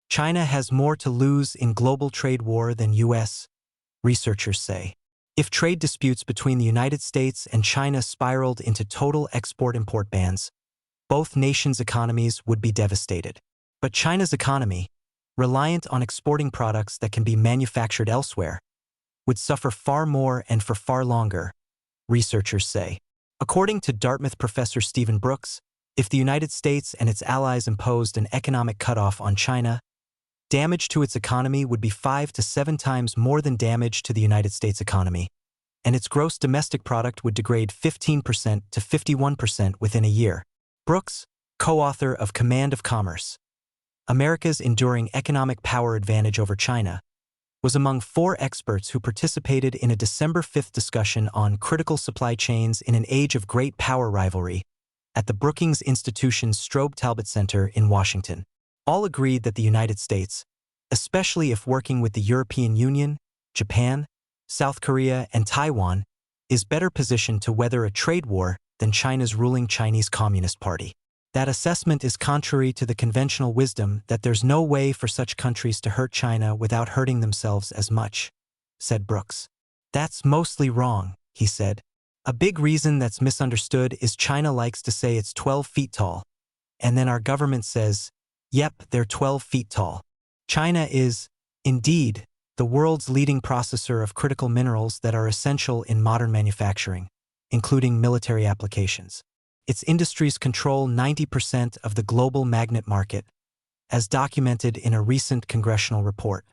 China has more to lose in global trade war than US, researchers say. If trade disputes between the United States and China spiraled into total export-import bans, both nations' economies would be devastated. But China's economy, reliant on exporting products that can be manufactured elsewhere, would suffer far more and for far longer, researchers say. According to Dartmouth professor Stephen Brooks, if the United States and its allies imposed an economic cutoff on China, damage to its economy would be 5 to 7 times more than damage to the United States economy, and its gross domestic product would degrade 15% to 51% within a year. Brooks, co-author of Command of Commerce, America's Enduring Economic Power Advantage Over China, was among 4 experts who participated in a December 5 discussion on critical supply chains in an age of great power rivalry at the Brookings Institution's Strobe Talbot Center in Washington. All agreed that the United States, especially if working with the European Union, Japan, South Korea, and Taiwan, is better positioned to weather a trade war than China's ruling Chinese Communist Party. That assessment is contrary to the conventional wisdom that there's no way for such countries to hurt China without hurting themselves as much, said Brooks. That's mostly wrong, he said. A big reason that's misunderstood is China likes to say it's 12 feet tall, and then our government says, yep, they're 12 feet tall. China is, indeed, the world's leading processor of critical minerals that are essential in modern manufacturing, including military applications. Its industries control 90% of the global magnet market, as documented in a recent congressional report.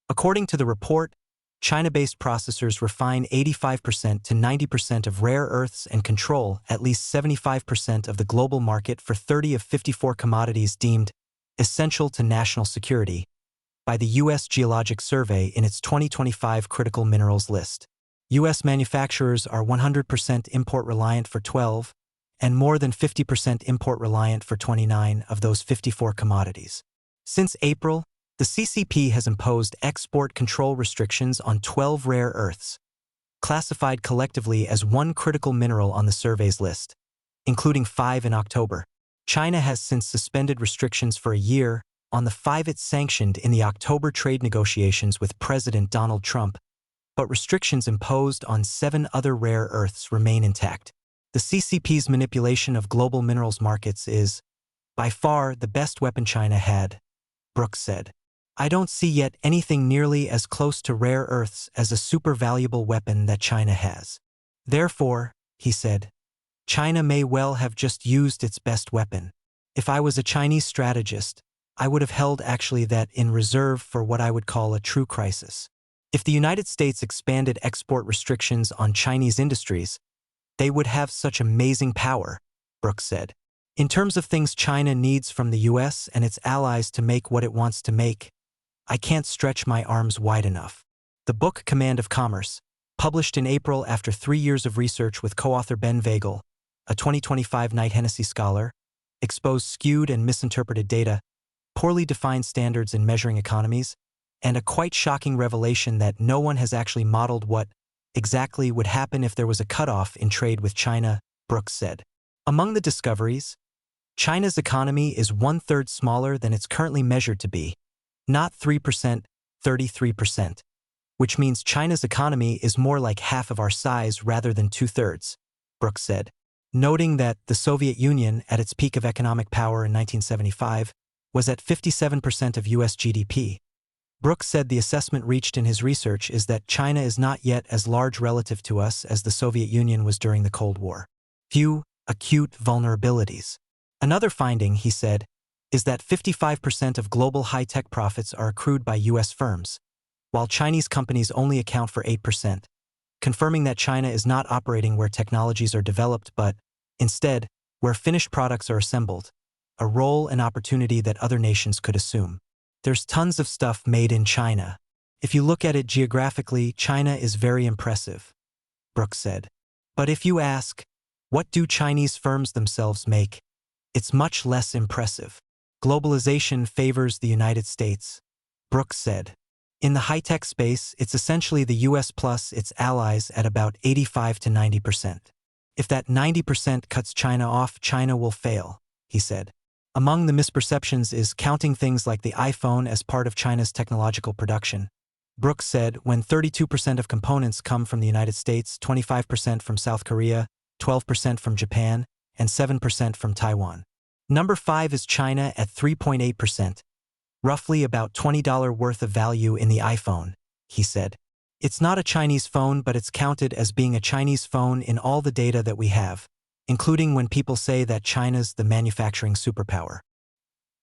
According to the report, China-based processors refine 85% to 90% of rare earths and control at least 75% of the global market for 30 of 54 commodities deemed essential to national security by the U.S. Geologic Survey in its 2025 critical minerals list. U.S. manufacturers are 100% import-reliant for 12, and more than 50% import-reliant for 29 of those 54 commodities. Since April, the CCP has imposed export control restrictions on 12 rare earths, classified collectively as one critical mineral on the survey's list, including 5 in October. China has since suspended restrictions for a year on the 5 it sanctioned in the October trade negotiations with President Donald Trump, but restrictions imposed on 7 other rare earths remain intact. The CCP's manipulation of global minerals markets is, by far, the best weapon China had, Brooks said. I don't see yet anything nearly as close to rare earths as a super valuable weapon that China has. Therefore, he said, China may well have just used its best weapon. If I was a Chinese strategist, I would have held actually that in reserve for what I would call a true crisis. If the United States expanded export restrictions on Chinese industries, they would have such amazing power, Brooks said. In terms of things China needs from the US and its allies to make what it wants to make, I can't stretch my arms wide enough. The book Command of Commerce, published in April after 3 years of research with co-author Ben Vagel, a 2025 Knight Hennessy Scholar, exposed skewed and misinterpreted data, poorly defined standards in measuring economies, and a quite shocking revelation that no one has actually modeled what exactly would happen if there was a cutoff in trade with China, Brooks said. Among the discoveries, China's economy is 1/3 smaller than it's currently measured to be, not 3%, 33%, which means China's economy is more like half of our size rather than 2/3, Brooks said, noting that the Soviet Union, at its peak of economic power in 1975, was at 57% of U.S. GDP. Brooks said the assessment reached in his research is that China is not yet as large relative to us as the Soviet Union was during the Cold War. Few acute vulnerabilities. Another finding, he said, is that 55% of global high-tech profits are accrued by U.S. firms, while Chinese companies only account for 8%, confirming that China is not operating where technologies are developed but, instead, where finished products are assembled, a role and opportunity that other nations could assume. There's tons of stuff made in China. If you look at it geographically, China is very impressive, Brooks said. But if you ask, what do Chinese firms themselves make? It's much less impressive. Globalization favors the United States, Brooks said. In the high-tech space, it's essentially the US plus its allies at about 85 to 90%. If that 90% cuts China off, China will fail, he said. Among the misperceptions is counting things like the iPhone as part of China's technological production. Brooks said when 32% of components come from the United States, 25% from South Korea, 12% from Japan, and 7% from Taiwan. Number 5 is China at 3.8%, roughly about $20 worth of value in the iPhone, he said. It's not a Chinese phone, but it's counted as being a Chinese phone in all the data that we have, including when people say that China's the manufacturing superpower.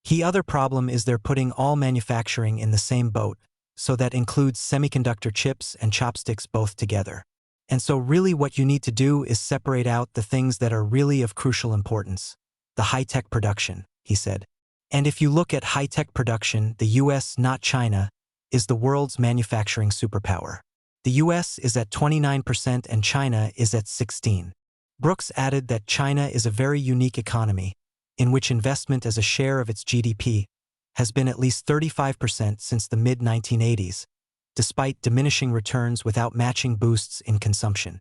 The other problem is they're putting all manufacturing in the same boat, so that includes semiconductor chips and chopsticks both together. And so really what you need to do is separate out the things that are really of crucial importance. The high-tech production, he said. And if you look at high-tech production, the US, not China, is the world's manufacturing superpower. The US is at 29% and China is at 16%. Brooks added that China is a very unique economy, in which investment as a share of its GDP has been at least 35% since the mid-1980s, despite diminishing returns without matching boosts in consumption.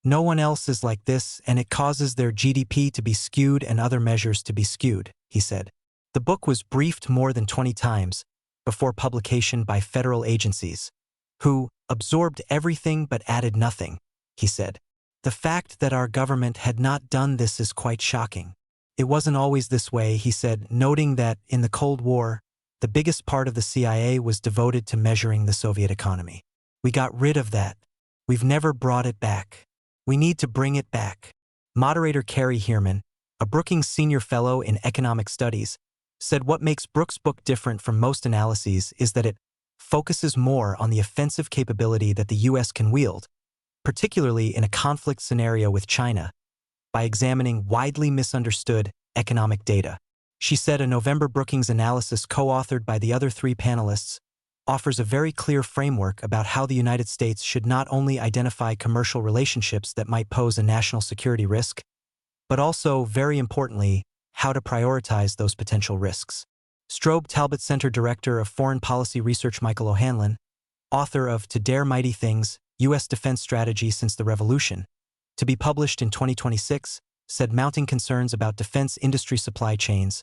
No one else is like this, and it causes their GDP to be skewed and other measures to be skewed, he said. The book was briefed more than 20 times before publication by federal agencies, who absorbed everything but added nothing, he said. The fact that our government had not done this is quite shocking. It wasn't always this way, he said, noting that in the Cold War, the biggest part of the CIA was devoted to measuring the Soviet economy. We got rid of that. We've never brought it back. We need to bring it back. Moderator Carrie Heerman, a Brookings Senior Fellow in Economic Studies, said what makes Brooks' book different from most analyses is that it focuses more on the offensive capability that the U.S. can wield, particularly in a conflict scenario with China, by examining widely misunderstood economic data. She said a November Brookings analysis co-authored by the other 3 panelists offers a very clear framework about how the United States should not only identify commercial relationships that might pose a national security risk, but also, very importantly, how to prioritize those potential risks. Strobe Talbot Center Director of Foreign Policy Research Michael O'Hanlon, author of To Dare Mighty Things, U.S. Defense Strategy Since the Revolution, to be published in 2026, said mounting concerns about defense industry supply chains,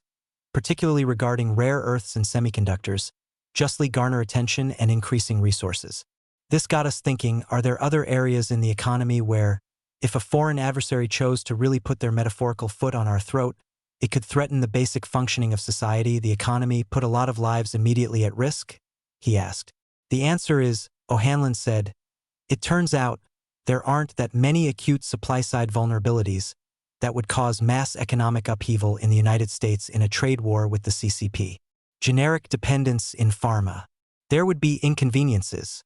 particularly regarding rare earths and semiconductors, justly garner attention and increasing resources. This got us thinking, are there other areas in the economy where, if a foreign adversary chose to really put their metaphorical foot on our throat, it could threaten the basic functioning of society, the economy, put a lot of lives immediately at risk? He asked. The answer is, O'Hanlon said, it turns out there aren't that many acute supply-side vulnerabilities that would cause mass economic upheaval in the United States in a trade war with the CCP. Generic dependence in pharma. There would be inconveniences,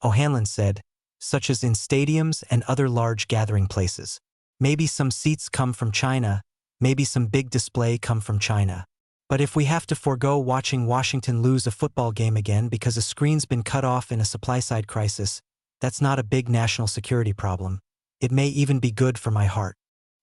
O'Hanlon said, such as in stadiums and other large gathering places. Maybe some seats come from China, maybe some big display come from China. But if we have to forego watching Washington lose a football game again because a screen's been cut off in a supply-side crisis, that's not a big national security problem. It may even be good for my heart.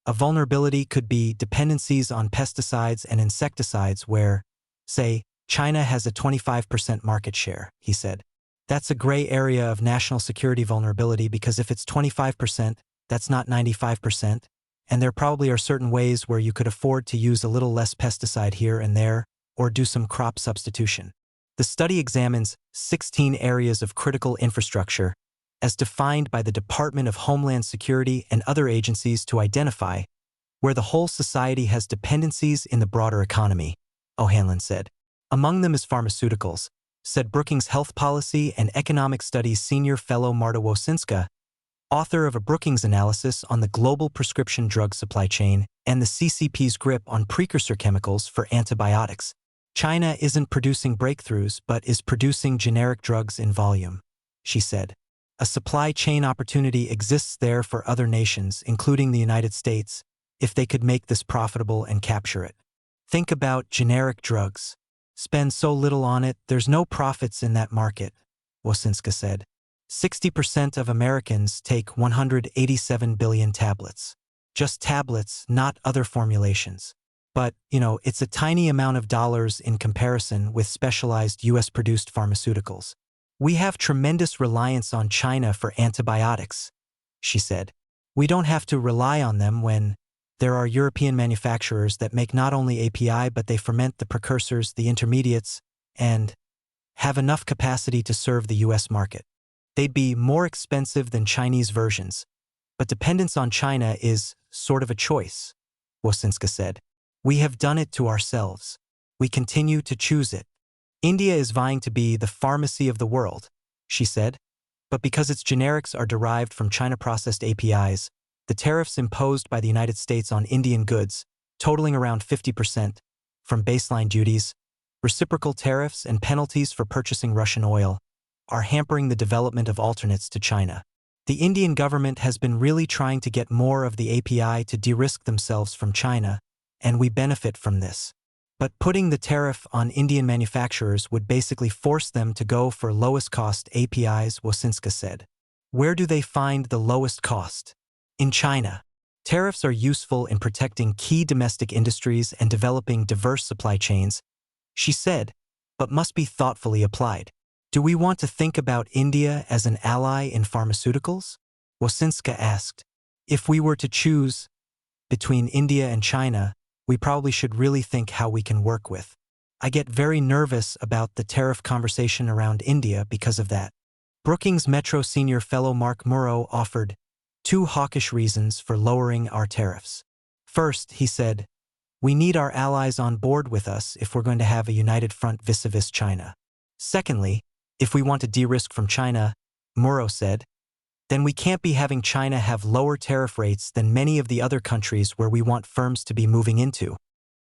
A vulnerability could be dependencies on pesticides and insecticides where, say, China has a 25% market share, he said. That's a gray area of national security vulnerability because if it's 25%, that's not 95%, and there probably are certain ways where you could afford to use a little less pesticide here and there, or do some crop substitution. The study examines 16 areas of critical infrastructure, as defined by the Department of Homeland Security and other agencies to identify where the whole society has dependencies in the broader economy, O'Hanlon said. Among them is pharmaceuticals, said Brookings Health Policy and Economic Studies Senior Fellow Marta Wosinska, author of a Brookings analysis on the global prescription drug supply chain and the CCP's grip on precursor chemicals for antibiotics. China isn't producing breakthroughs but is producing generic drugs in volume, she said. A supply chain opportunity exists there for other nations, including the United States, if they could make this profitable and capture it. Think about generic drugs. Spend so little on it, there's no profits in that market, Wosinska said. 60% of Americans take 187 billion tablets. Just tablets, not other formulations. But, it's a tiny amount of dollars in comparison with specialized US-produced pharmaceuticals. We have tremendous reliance on China for antibiotics, she said. We don't have to rely on them when, There are European manufacturers that make not only API but they ferment the precursors, the intermediates, and have enough capacity to serve the US market. They'd be more expensive than Chinese versions, but dependence on China is sort of a choice, Wosinska said. We have done it to ourselves. We continue to choose it. India is vying to be the pharmacy of the world, she said, but because its generics are derived from China-processed APIs, the tariffs imposed by the United States on Indian goods, totaling around 50%, from baseline duties, reciprocal tariffs, and penalties for purchasing Russian oil, are hampering the development of alternates to China. The Indian government has been really trying to get more of the API to de-risk themselves from China, and we benefit from this. But putting the tariff on Indian manufacturers would basically force them to go for lowest-cost APIs, Wosinska said. Where do they find the lowest cost? In China. Tariffs are useful in protecting key domestic industries and developing diverse supply chains, she said, but must be thoughtfully applied. Do we want to think about India as an ally in pharmaceuticals? Wosinska asked. If we were to choose between India and China, we probably should really think how we can work with. I get very nervous about the tariff conversation around India because of that. Brookings Metro senior fellow Mark Murrow offered 2 hawkish reasons for lowering our tariffs. First, he said, we need our allies on board with us if we're going to have a united front vis-a-vis China. Secondly, if we want to de-risk from China, Murrow said, then we can't be having China have lower tariff rates than many of the other countries where we want firms to be moving into.